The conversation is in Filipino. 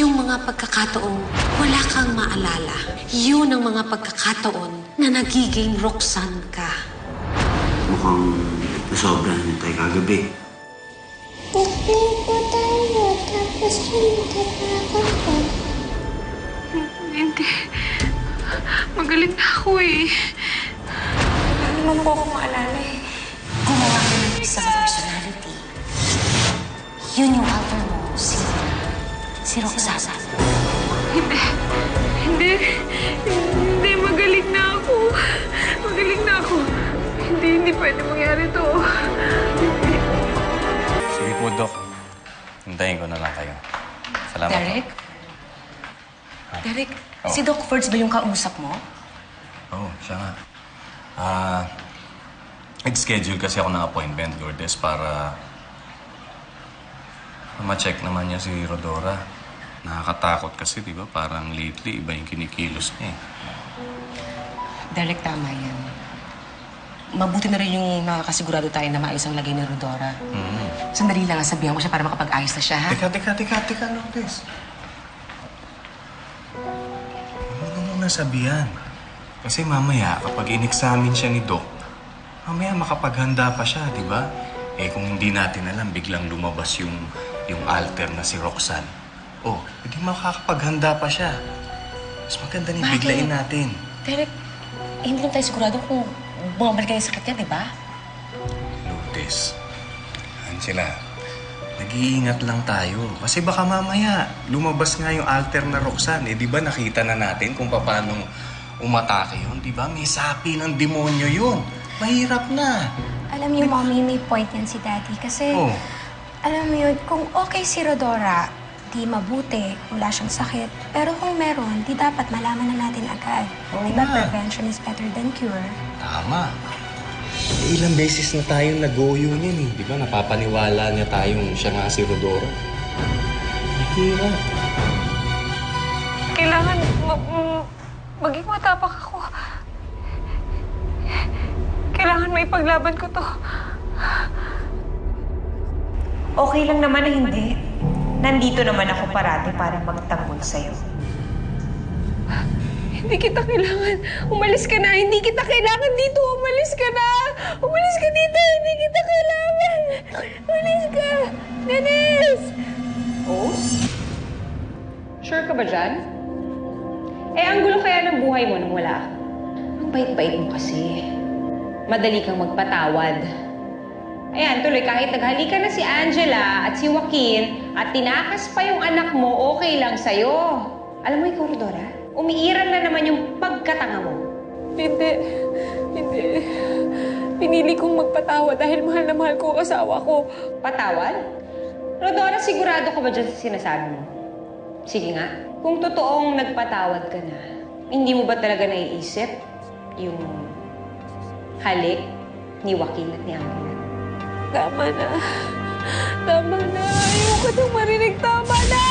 Yung mga pagkakataong wala kang maalala, yun ang mga pagkakataon na nagiging Roxanne ka. Mukhang nasobrahan niyo tayo kagabi. Nagpili po tayo, tapos hinatatakan ko. Hindi. Magaling na ako eh. Wala naman po akong maalala eh. Gumawa ka ng isang personality. Yun yung alter mo, si Roxana. Hindi. Hindi. Hindi. Magaling na ako. Magaling na ako. Hindi pwede mangyari to. Hindi. Sige po, Dok. Hintayin ko na lang kayo. Salamat Derek? po. Derek, Oh. si Doc Fords ba yung kausap mo? Oo, siya nga. Nag-schedule kasi ako ng appointment, Lourdes, para ma-check naman niya si Rodora. Nakakatakot kasi, di ba? Parang lately, iba yung kinikilos niya eh. Derek, tama yan. Mabuti na rin yung nakakasigurado tayo na maayos ang lagay ni Rodora. Sandali lang, sabihan ko siya para makapag-ayos na siya, ha? Teka, Lourdes. Huwag mo muna sabihan. Kasi mamaya, kapag in-examine siya ni Doc, mamaya makapaghanda pa siya, di ba? Eh, kung hindi natin alam, biglang lumabas yung alter na si Roxanne. Oh, hindi makakapaghanda pa siya. Mas maganda ni biglain natin. Derek, hindi lang tayo sigurado kung bumabalik kayo sa sakit niya, di ba? Lourdes, Angela, nag-iingat lang tayo. Kasi baka mamaya, lumabas nga yung alter na Roxanne. Eh, di ba nakita na natin kung paano umatake yun? Di ba? May sapi ng demonyo yun. Mahirap na. Alam niyo, Mommy, may point yan si Daddy. Kasi, Oh. alam mo yun, kung okay si Rodora, di mabuti, wala siyang sakit. Pero kung meron, di dapat malaman na natin agad. Oo Diba, nga. prevention is better than cure. Tama. Eh, ilang beses na tayong nag-goyo niyan eh. Di ba? Napapaniwala niya tayong siya nga si Rodora. Mahirap. Kailangan maging matapak ako. Kailangan may paglaban ko to. Okay lang naman na hindi. Nandito naman ako parati para magtanggol sa'yo. Hindi kita kailangan. Umalis ka na. Hindi kita kailangan dito. Umalis ka na. Umalis ka dito. Hindi kita kailangan. Umalis ka. Dennis! Rose? Sure ka ba dyan? Eh, ang gulo kaya ng buhay mo nung wala ka. Ang bait-bait mo kasi. Madali kang magpatawad. Ayan, tuloy, kahit naghalikan na si Angela at si Joaquin at tinakas pa yung anak mo, okay lang sa'yo. Alam mo ikaw, Rodora, umiiral na naman yung pagkatanga mo. Hindi. Hindi. Pinili kong magpatawa dahil mahal na mahal ko ang asawa ko. Patawad? Rodora, sigurado ka ba dyan sa sinasabi mo? Sige nga, kung totoong nagpatawad ka na, hindi mo ba talaga naiisip yung halik ni Joaquin at ni Angela? Tama na. Tama na. Ayoko nang marinig. Tama na.